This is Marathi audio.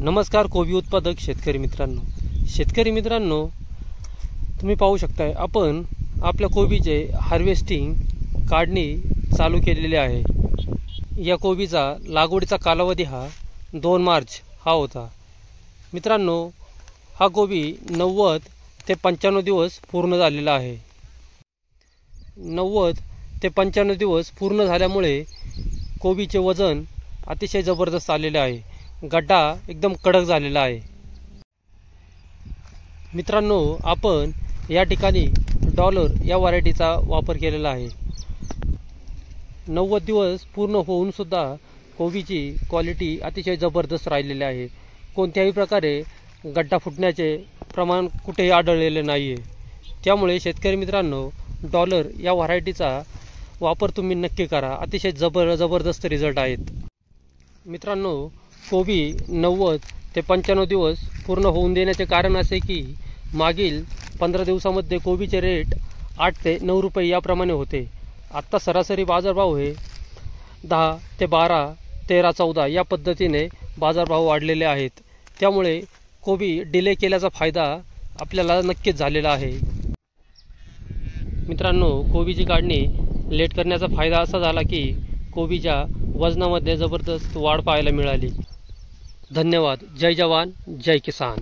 नमस्कार कोबी उत्पादक शेतकरी मित्रांनो, तुम्ही पाहू शकताय आपण आपल्या कोबीचे हार्वेस्टिंग काढणी चालू केलेली आहे। या कोबीचा लागवडीचा कालावधी हा 2 मार्च हा होता। मित्रांनो, हा कोबी 90 ते 95 दिवस पूर्ण झालेला आहे। 90 ते 95 दिवस पूर्ण झाल्यामुळे कोबीचे वजन अतिशय जबरदस्त आलेले आहे। गड्डा एकदम कडक झालेला आहे। मित्रांनो, आपण या ठिकाणी डॉलर या व्हरायटीचा वापर केलेला आहे। 90 दिवस पूर्ण होऊन सुद्धा कोबीची क्वालिटी अतिशय जबरदस्त राहिलेली आहे। कोणत्याही प्रकारे गड्डा फुटण्याचे प्रमाण कुठेही आढळलेले नाही आहे। त्यामुळे शेतकरी मित्रांनो, डॉलर या व्हरायटीचा वापर तुम्ही नक्की करा। अतिशय जबरदस्त रिझल्ट आहेत। मित्रांनो, कोबी 90 ते 95 दिवस पूर्ण होऊन देण्याचे कारण असे की मागील 15 दिवसामध्ये कोबीचे रेट 8 ते 9 रुपये याप्रमाणे होते। आत्ता सरासरी बाजारभाव हे 10 ते 12, 13, 14 या पद्धतीने बाजारभाव वाढलेले आहेत। त्यामुळे कोबी डिले केल्याचा फायदा आपल्याला नक्कीच झालेला आहे। मित्रांनो, कोबीची काढणी लेट करण्याचा फायदा असा झाला की कोबीच्या वजनामध्ये जबरदस्त वाढ पाहायला मिळाली। धन्यवाद। जय जवान जय किसान।